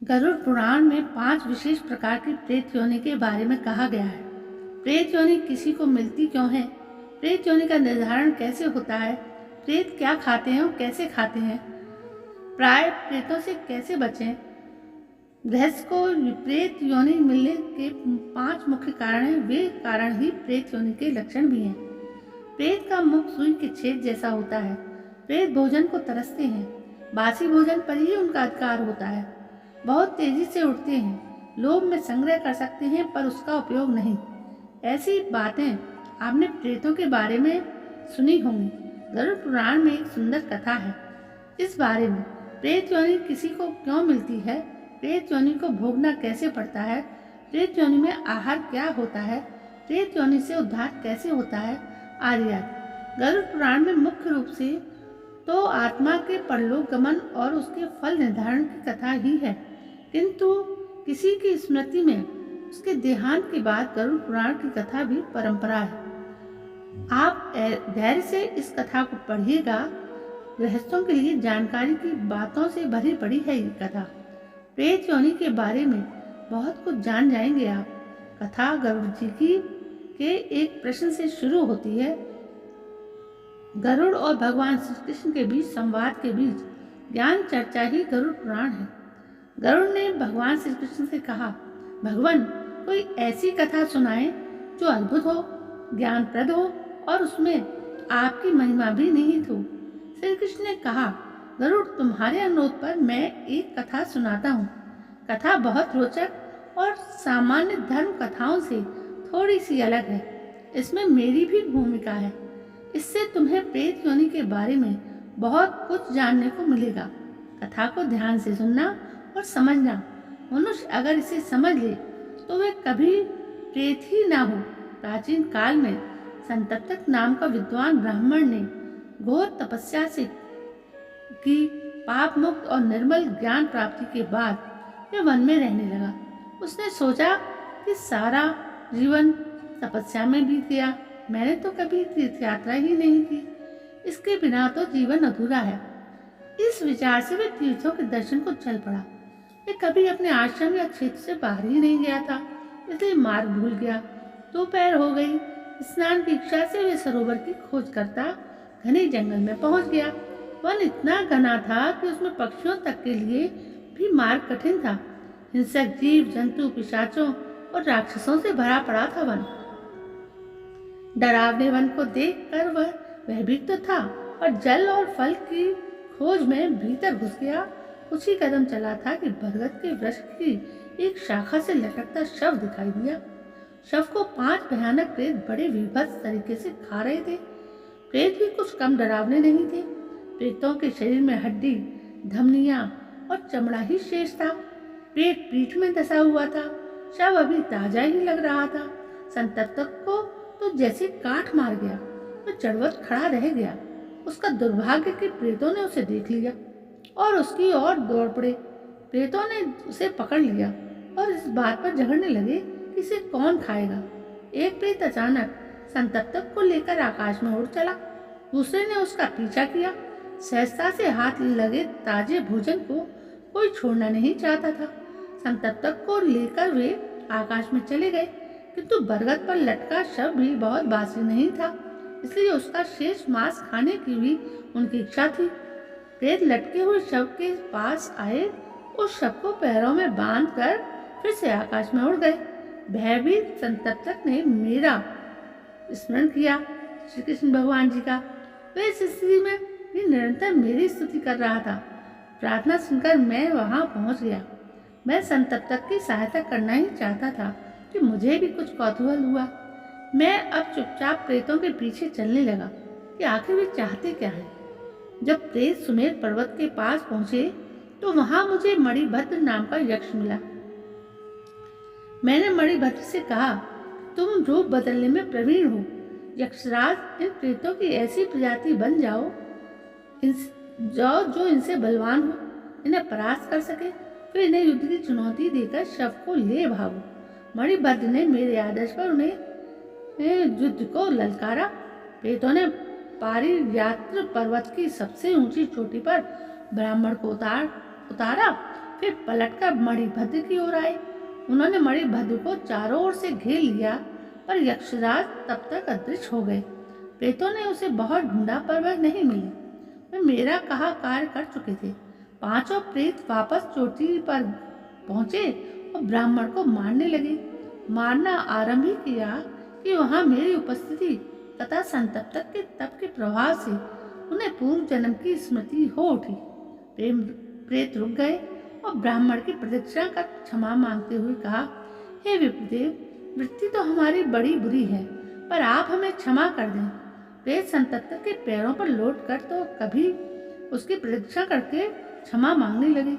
गरुड़ पुराण में 5 विशेष प्रकार की प्रेत योनि के बारे में कहा गया है। प्रेत योनि किसी को मिलती क्यों है? प्रेत योनि का निर्धारण कैसे होता है? प्रेत क्या खाते हैं और कैसे खाते हैं? प्राय प्रेतों से कैसे बचें? गृहस्थ को प्रेत योनि मिलने के 5 मुख्य कारण हैं। वे कारण ही प्रेत योनि के लक्षण भी हैं। प्रेत का मुख सुई के छेद जैसा होता है। प्रेत भोजन को तरसते हैं। बासी भोजन पर ही उनका अधिकार होता है। बहुत तेजी से उठते हैं। लोभ में संग्रह कर सकते हैं पर उसका उपयोग नहीं। ऐसी बातें आपने प्रेतों के बारे में सुनी होंगी। गरुड़ पुराण में एक सुंदर कथा है इस बारे में। प्रेत योनि किसी को क्यों मिलती है? प्रेत योनि को भोगना कैसे पड़ता है? प्रेत योनि में आहार क्या होता है? प्रेत योनि से उद्धार कैसे होता है? आदि आदि। गरुड़ पुराण में मुख्य रूप से तो आत्मा के परलोक गमन और उसके फल निर्धारण की कथा ही है, किंतु किसी की स्मृति में उसके देहांत के बाद गरुड़ पुराण की कथा भी परंपरा है। आप धैर्य से इस कथा को पढ़िएगा। गृहस्थों के लिए जानकारी की बातों से भरी पड़ी है ये कथा। प्रेत योनि के बारे में बहुत कुछ जान जाएंगे आप। कथा गरुड़ जी की के एक प्रश्न से शुरू होती है। गरुड़ और भगवान श्री कृष्ण के बीच संवाद के बीच ज्ञान चर्चा ही गरुड़ पुराण है। गरुड़ ने भगवान श्री कृष्ण से कहा, भगवान कोई ऐसी कथा सुनाएं जो अद्भुत हो, ज्ञानप्रद हो और उसमें आपकी महिमा भी निहित हो। श्री कृष्ण ने कहा, गरुड़ तुम्हारे अनुरोध पर मैं एक कथा सुनाता हूँ। कथा बहुत रोचक और सामान्य धर्म कथाओं से थोड़ी सी अलग है। इसमें मेरी भी भूमिका है। इससे तुम्हें प्रेत योनि के बारे में बहुत कुछ जानने को मिलेगा। कथा को ध्यान से सुनना और समझना। मनुष्य अगर इसे समझ ले तो वे कभी प्रेत ही ना हो। प्राचीन काल में संतप्तक नाम का विद्वान ब्राह्मण ने घोर तपस्या से की पाप मुक्त और निर्मल ज्ञान प्राप्ति के बाद वह वन में रहने लगा। उसने सोचा कि सारा जीवन तपस्या में बीत गया, मैंने तो कभी तीर्थ यात्रा ही नहीं की, इसके बिना तो जीवन अधूरा है। इस विचार से वह तीर्थों के दर्शन को चल पड़ा। वह कभी अपने आश्रम या क्षेत्र से बाहर ही नहीं गया था, इसलिए मार्ग भूल गया। दोपहर हो गई। स्नान की इच्छा से वह सरोवर की खोज करता घने जंगल में पहुंच गया। वन इतना घना था कि उसमें पक्षियों तक के लिए भी मार्ग कठिन था। हिंसक जीव जंतु, पिशाचों और राक्षसों से भरा पड़ा था वन। डरावने वन को देखकर वह भयभीत तो था, पर जल और फल की खोज में भीतर घुस गया। कुछ ही कदम चला था कि बरगद के वृक्ष की एक शाखा से लटकता शव दिखाई दिया। शव को 5 भयानक प्रेत बड़े विभत्स तरीके से खा रहे थे। प्रेत भी कुछ कम डरावने नहीं थे। प्रेतों के शरीर में हड्डी, धमनियां और चमड़ा ही शेष था। पेट पीठ में धंसा हुआ था। शव अभी ताजा ही लग रहा था। संतप्तक को तो जैसे काट मार गया। वह चढ़वत खड़ा रह गया। उसका दुर्भाग्य कि प्रेतों ने उसे देख लिया और उसकी ओर दौड़ पड़े। प्रेतों ने उसे पकड़ लिया और इस बात पर झगड़ने लगे कि इसे कौन खाएगा। एक प्रेत अचानक संतप्तक को लेकर आकाश में उड़ चला। दूसरे ने उसका पीछा किया। सहजता से हाथ लगे ताजे भोजन को कोई छोड़ना नहीं चाहता था। संतप्तक को लेकर वे आकाश में चले गए, किंतु बरगद पर लटका शव भी बहुत बासी नहीं था, इसलिए उसका शेष मांस खाने की भी उनकी इच्छा थी। प्रेत लटके हुए शव के पास आए, उस शव को पैरों में बांधकर फिर से आकाश में उड़ गए। भयभीत संतप्तक ने मेरा स्मरण किया, श्री कृष्ण भगवान जी का। वे इस स्थिति में भी निरंतर मेरी स्तुति कर रहा था। प्रार्थना सुनकर मैं वहां पहुंच गया। मैं संतप्तक की सहायता करना ही चाहता था कि मुझे भी कुछ कौतूहल हुआ। मैं अब चुपचाप प्रेतों के पीछे चलने लगा कि आखिर वे चाहते क्या हैं। जब प्रेत सुमेर पर्वत के पास पहुंचे तो वहां मुझे मणिभद्र नाम का यक्ष मिला। मैंने मणिभद्र से कहा, तुम रूप बदलने में प्रवीण हो। यक्षराज, इन प्रेतों की ऐसी प्रजाति बन जाओ जो इनसे बलवान हो, इन्हें परास्त कर सके, फिर इन्हें युद्ध की चुनौती देकर शव को ले भागो। मणिभद्र ने मेरे आदेश पर उन्हें युद्ध को ललकारा। प्रेतों ने पारियात्र पर्वत की सबसे ऊंची चोटी पर ब्राह्मण को उतारा फिर पलटकर मणिभद्र की ओर आए। उन्होंने मणिभद्र को चारों ओर से घेर लिया, पर यक्षराज तब तक अदृश्य हो गए। प्रेतों ने उसे बहुत ढूंढा, पर वह नहीं मिले। वे मेरा कहा कार्य कर चुके थे। पांचों प्रेत वापस चोटी पर पहुंचे और ब्राह्मण को मारने लगे। मारना आरंभ ही किया कि वहां मेरी उपस्थिति तथा संतप्तक के तप के प्रभाव से उन्हें पूर्व जन्म की स्मृति हो उठी। प्रेत रुक गए और ब्राह्मण की प्रदक्षिणा कर क्षमा मांगते हुए कहा, हे विप्रदेव, वृत्ति तो हमारी बड़ी बुरी है, पर आप हमें क्षमा कर दें। प्रेत संतप्तक के पैरों पर लौट कर तो कभी उसकी प्रदक्षिणा करके क्षमा मांगने लगे।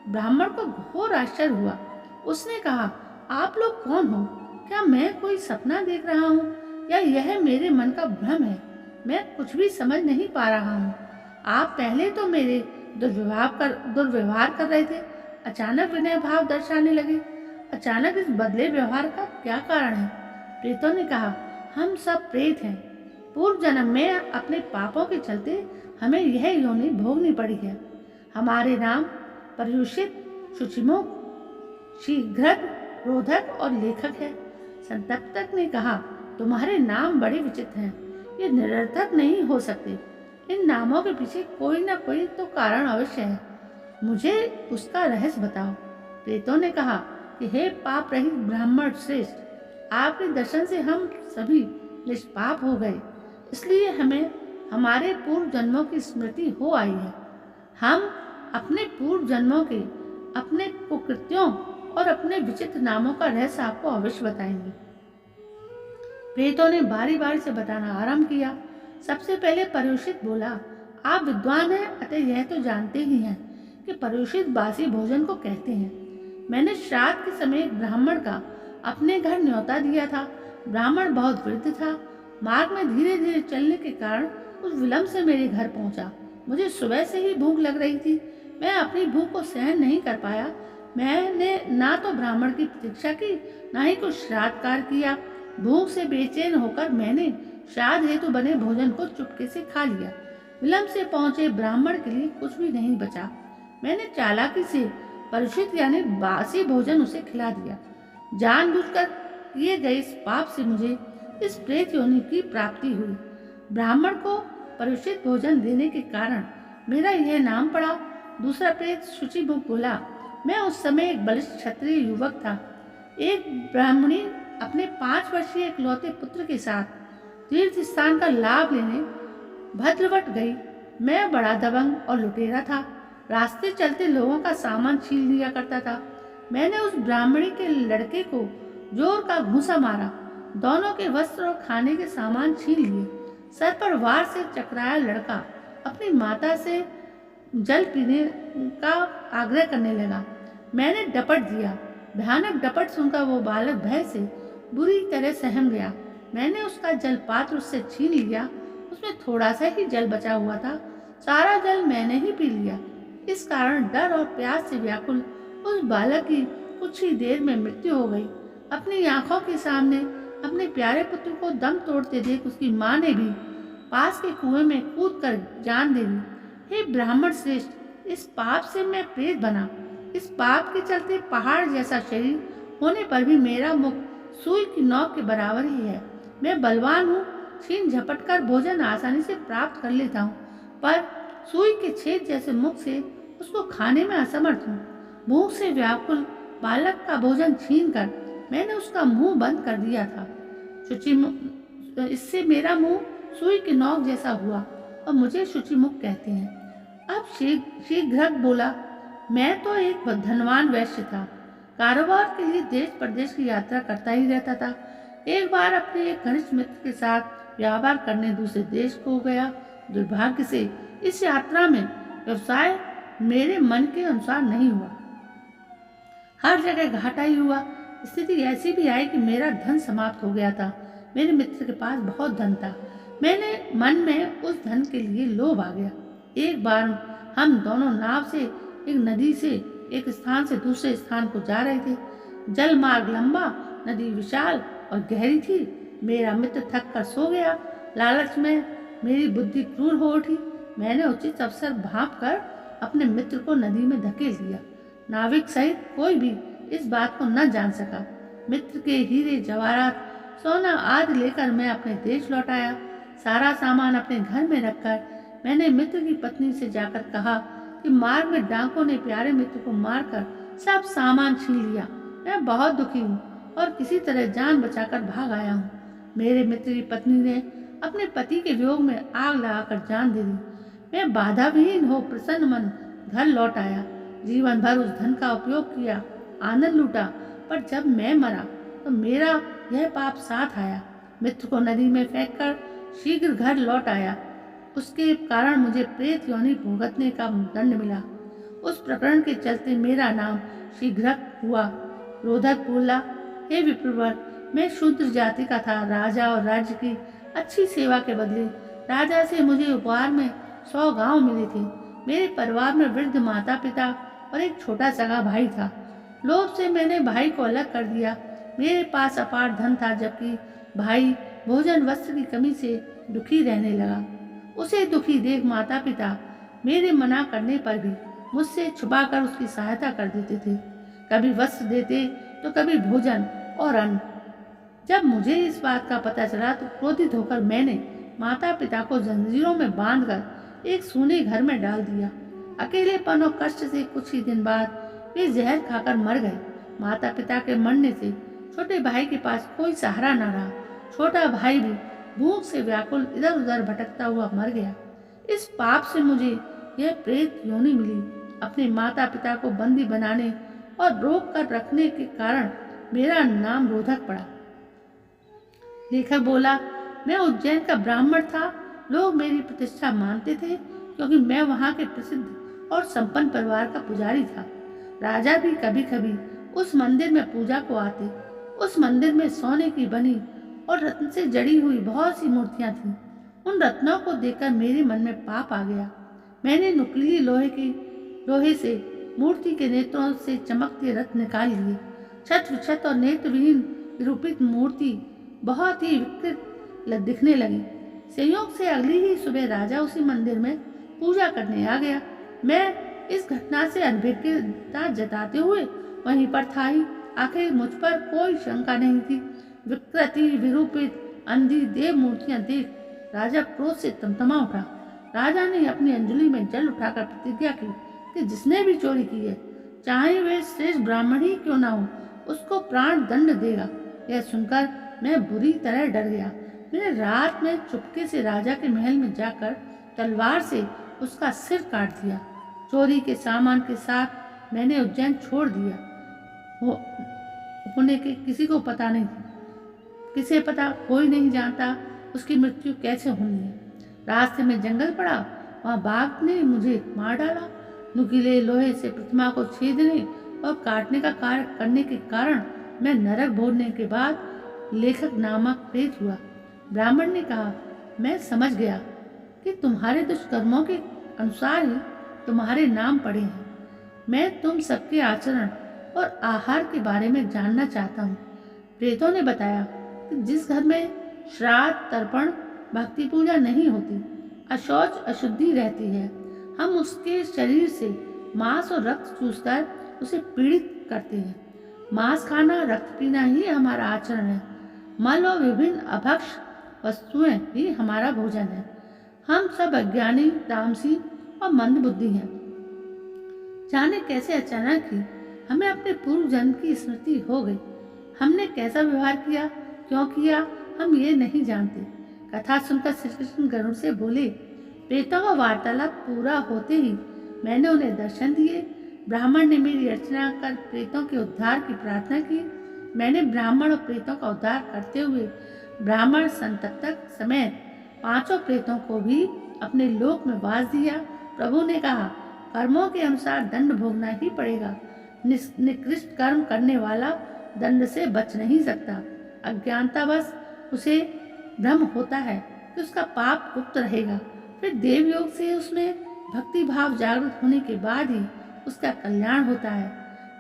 ब्राह्मण को घोर आश्चर्य हुआ। उसने कहा, आप लोग कौन हो? क्या मैं कोई सपना देख रहा हूँ या यह मेरे मन का भ्रम है? मैं कुछ भी समझ नहीं पा रहा हूँ। आप पहले तो मेरे दुर्व्यवहार कर रहे थे, अचानक विनय भाव दर्शाने लगे। अचानक इस बदले व्यवहार का क्या कारण है? प्रेतों ने कहा, हम सब प्रेत हैं। पूर्व जन्म में अपने पापों के चलते हमें यह योनि भोगनी पड़ी है। हमारे नाम पर्युषित, शुचिमुख, शीघ्रद, रोधक और लेखक है। संतप्तक ने कहा, तुम्हारे नाम बड़े विचित्र हैं, ये निरर्थक नहीं हो सकते। इन नामों के पीछे कोई ना कोई तो कारण अवश्य है। मुझे उसका रहस्य बताओ। प्रेतों ने कहा कि हे पाप रहित ब्राह्मण श्रेष्ठ, आपके दर्शन से हम सभी निष्पाप हो गए, इसलिए हमें हमारे पूर्व जन्मों की स्मृति हो आई है। हम अपने पूर्व जन्मों के, अपने कुकृत्यों और अपने विचित्र नामों का रहस्य आपको अवश्य बताएंगे। प्रेतों ने बारी बारी से बताना आरंभ किया। सबसे पहले पर्युषित बोला, आप विद्वान हैं, अतः यह तो जानते ही हैं कि पर्युषित बासी भोजन को कहते हैं। मैंने श्राद्ध के समय एक ब्राह्मण का अपने घर न्योता दिया था। ब्राह्मण बहुत वृद्ध था। मार्ग में धीरे धीरे चलने के कारण उस विलंब से मेरे घर पहुंचा। मुझे सुबह से ही भूख लग रही थी। मैं अपनी भूख को सहन नहीं कर पाया। मैंने ना तो ब्राह्मण की प्रतीक्षा की, ना ही कुछ श्राद्ध कार्य किया। भूख से बेचैन होकर मैंने श्राद्ध हेतु बने भोजन को चुपके से खा लिया। विलंब से पहुंचे ब्राह्मण के लिए कुछ भी नहीं बचा। मैंने चालाकी से पर्युषित यानी बासी भोजन उसे खिला दिया। जानबूझकर किए गए इस पाप से मुझे इस प्रेत योनि की प्राप्ति हुई। ब्राह्मण को पर्युषित भोजन देने के कारण मेरा यह नाम पड़ा। दूसरा प्रेत शुचिमुख बोला, मैं उस समय एक बलिष्ठ क्षत्रिय युवक था। एक ब्राह्मणी अपने 5 वर्षीय इकलौते पुत्र के साथ तीर्थ स्थान का लाभ लेने भद्रवट गई। मैं बड़ा दबंग और लुटेरा था। रास्ते चलते लोगों का सामान छीन लिया करता था। मैंने उस ब्राह्मणी के लड़के को जोर का घूंसा मारा। दोनों के वस्त्र और खाने के सामान छीन लिए। सर पर वार से चकराया लड़का अपनी माता से जल पीने का आग्रह करने लगा। मैंने डपट दिया। भयानक डपट सुनकर वो बालक भय से बुरी तरह सहम गया। मैंने उसका जल पात्र उससे छीन लिया। उसमें थोड़ा सा ही जल बचा हुआ था। सारा जल मैंने ही पी लिया। इस कारण डर और प्यास से व्याकुल उस बालक की कुछ ही देर में मृत्यु हो गई। अपनी आंखों के सामने अपने प्यारे पुत्र को दम तोड़ते देख उसकी माँ ने भी पास के कुएं में कूद कर जान दे दी। हे ब्राह्मण श्रेष्ठ, इस पाप से मैं प्रेत बना। इस पाप के चलते पहाड़ जैसा शरीर होने पर भी मेरा मुख सुई की नोक के बराबर ही है। मैं बलवान हूँ, छीन झपट कर भोजन आसानी से प्राप्त कर लेता हूँ, पर सुई के छेद जैसे मुख से उसको खाने में असमर्थ हूँ। भूख से व्याकुल बालक का भोजन छीन कर मैंने उसका मुंह बंद कर दिया था। इससे मेरा मुंह सुई की नोक जैसा हुआ और मुझे शुचिमुख कहते हैं। अब शीघ्र बोला, मैं तो एक धनवान वैश्य था। कारोबार के लिए देश प्रदेश की यात्रा करता ही रहता था। एक बार अपने एक घनिष्ठ मित्र के साथ व्यापार करने दूसरे देश को गया। दुर्भाग्य से इस यात्रा में व्यवसाय मेरे मन के अनुसार नहीं हुआ। हर जगह घाटा ही हुआ। स्थिति ऐसी भी आई कि मेरा धन समाप्त हो गया था। मेरे मित्र के पास बहुत धन था। मैंने मन में उस धन के लिए लोभ आ गया। एक बार हम दोनों नाव से एक नदी से एक स्थान से दूसरे स्थान को जा रहे थे। जल मार्ग लंबा, नदी विशाल और गहरी थी। मेरा मित्र थक कर सो गया। लालच में मेरी बुद्धि क्रूर हो उठी। मैंने उचित अवसर भांप कर अपने मित्र को नदी में धकेल दिया। नाविक सहित कोई भी इस बात को न जान सका। मित्र के हीरे जवाहरात सोना आदि लेकर मैं अपने देश लौट आया। सारा सामान अपने घर में रखकर मैंने मित्र की पत्नी से जाकर कहा कि मार्ग में डाकुओं ने प्यारे मित्र को मारकर सब सामान छीन लिया। मैं बहुत दुखी हूँ और किसी तरह जान बचाकर भाग आया हूँ। मेरे मित्र की पत्नी ने अपने पति के वियोग में आग लगाकर जान दे दी। मैं बाधा विहीन हो प्रसन्न मन घर लौट आया। जीवन भर उस धन का उपयोग किया, आनंद लूटा, पर जब मैं मरा तो मेरा यह पाप साथ आया। मित्र को नदी में फेंककर शीघ्र घर लौट आया। उसके कारण मुझे प्रेत योनि भुगतने का दंड मिला। उस प्रकरण के चलते मेरा नाम शीघ्रक हुआ। रोधक बोला, हे विप्रवर, मैं शूद्र जाति का था। राजा और राज्य की अच्छी सेवा के बदले राजा से मुझे उपहार में 100 गांव मिले थे। मेरे परिवार में वृद्ध माता पिता और एक छोटा सगा भाई था। लोभ से मैंने भाई को अलग कर दिया। मेरे पास अपार धन था, जबकि भाई भोजन वस्त्र की कमी से दुखी रहने लगा। उसे दुखी देख माता पिता मेरे मना करने पर भी मुझसे छुपाकर उसकी सहायता कर देते थे। कभी वस्त्र देते तो कभी भोजन और अन्न। जब मुझे इस बात का पता चला तो क्रोधित होकर मैंने माता पिता को जंजीरों में बांधकर एक सूने घर में डाल दिया। अकेलेपन और कष्ट से कुछ ही दिन बाद वे जहर खाकर मर गए। माता पिता के मरने से छोटे भाई के पास कोई सहारा न रहा। छोटा भाई भी भूख से व्याकुल इधर उधर भटकता हुआ मर गया। इस पाप से मुझे यह प्रेत योनि मिली। अपने माता पिता को बंदी बनाने और रोक कर रखने के कारण मेरा नाम रोधक पड़ा। लेखक बोला, मैं उज्जैन का ब्राह्मण था। लोग मेरी प्रतिष्ठा मानते थे क्योंकि मैं वहाँ के प्रसिद्ध और संपन्न परिवार का पुजारी था। राजा भी कभी कभी उस मंदिर में पूजा को आते। उस मंदिर में सोने की बनी और रत्न से जड़ी हुई बहुत सी मूर्तियां थीं। उन रत्नों को देखकर मेरे मन में पाप आ गया। मैंने नुकीली लोहे से मूर्ति के नेत्रों से चमकते रत्न निकाल लिए। छत विछत और नेत्रविहीन विरूपित मूर्ति बहुत ही विकृत दिखने लगी। संयोग से अगली ही सुबह राजा उसी मंदिर में पूजा करने आ गया। मैं इस घटना से अनभिज्ञता जताते हुए वहीं पर था ही। आखिर मुझ पर कोई शंका नहीं थी। विकृति विरूपित अंधी देव मूर्तियां देख राजा क्रोध से तमतमा उठा। राजा ने अपनी अंजलि में जल उठाकर प्रतिज्ञा की कि जिसने भी चोरी की है, चाहे वे श्रेष्ठ ब्राह्मण ही क्यों ना हो, उसको प्राण दंड देगा। यह सुनकर मैं बुरी तरह डर गया। मैंने रात में चुपके से राजा के महल में जाकर तलवार से उसका सिर काट दिया। चोरी के सामान के साथ मैंने उज्जैन छोड़ दिया। होने के किसी को पता नहीं, किसे पता, कोई नहीं जानता उसकी मृत्यु कैसे होनी है। रास्ते में जंगल पड़ा, वहाँ बाघ ने मुझे मार डाला। नुकीले लोहे से प्रतिमा को छेदने और काटने का कार्य करने के कारण मैं नरक भोगने के बाद लेखक नामक प्रेत हुआ। ब्राह्मण ने कहा, मैं समझ गया कि तुम्हारे दुष्कर्मों के अनुसार ही तुम्हारे नाम पड़े हैं। मैं तुम सबके आचरण और आहार के बारे में जानना चाहता हूँ। प्रेतों ने बताया कि जिस घर में श्राद्ध, तर्पण, भक्ति पूजा नहीं होती, अशौच अशुद्धि रहती है, हम उसके शरीर से मांस और रक्त चूसकर उसे पीड़ित करते हैं। मांस खाना, रक्त पीना ही हमारा आचरण है। मल और विभिन्न अभक्ष वस्तुएं ही हमारा भोजन है। हम सब अज्ञानी, तामसी और मंद बुद्धि हैं। जाने कैसे अचानक ही हमें अपने पूर्व जन्म की स्मृति हो गई। हमने कैसा व्यवहार किया, क्यों किया, हम ये नहीं जानते। कथा सुनकर श्री कृष्ण गरुड़ से बोले। प्रेतों का वार्तालाप पूरा होते ही मैंने उन्हें दर्शन दिए। ब्राह्मण ने मेरी अर्चना कर प्रेतों के उद्धार की प्रार्थना की। मैंने ब्राह्मण और प्रेतों का उद्धार करते हुए ब्राह्मण संतप्तक समेत 5 प्रेतों को भी अपने लोक में वास दिया। प्रभु ने कहा, कर्मों के अनुसार दंड भोगना ही पड़ेगा। निकृष्ट कर्म करने वाला दंड से बच नहीं सकता। अज्ञानतावश उसे भ्रम होता है कि उसका पाप गुप्त रहेगा। फिर देवयोग से उसमें भक्ति भाव जागृत होने के बाद ही उसका कल्याण होता है।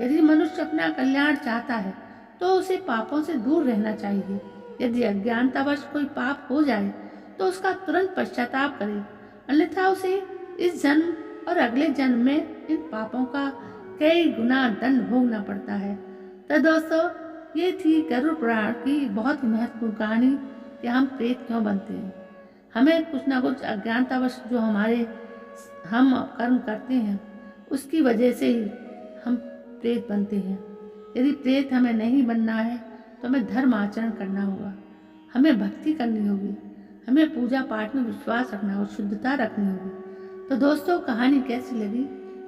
यदि मनुष्य अपना कल्याण चाहता है तो उसे पापों से दूर रहना चाहिए। यदि अज्ञानतावश कोई पाप हो जाए तो उसका तुरंत पश्चाताप करे, अन्यथा उसे इस जन्म और अगले जन्म में इन पापों का कई गुना दंड भोगना पड़ता है। तो दोस्तों, ये थी गरुड़ पुराण की बहुत ही महत्वपूर्ण कहानी कि हम प्रेत क्यों बनते हैं। हमें कुछ ना कुछ अज्ञानतावश जो हम कर्म करते हैं उसकी वजह से ही हम प्रेत बनते हैं। यदि प्रेत हमें नहीं बनना है तो हमें धर्म आचरण करना होगा, हमें भक्ति करनी होगी, हमें पूजा पाठ में विश्वास रखना होगा, शुद्धता रखनी होगी। तो दोस्तों, कहानी कैसी लगी?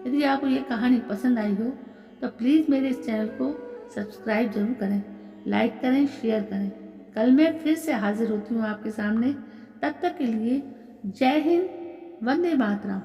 यदि आपको ये कहानी पसंद आई हो तो प्लीज़ मेरे इस चैनल को सब्सक्राइब जरूर करें, लाइक करें, शेयर करें। कल मैं फिर से हाजिर होती हूँ आपके सामने। तब तक के लिए जय हिंद, वंदे मातरम।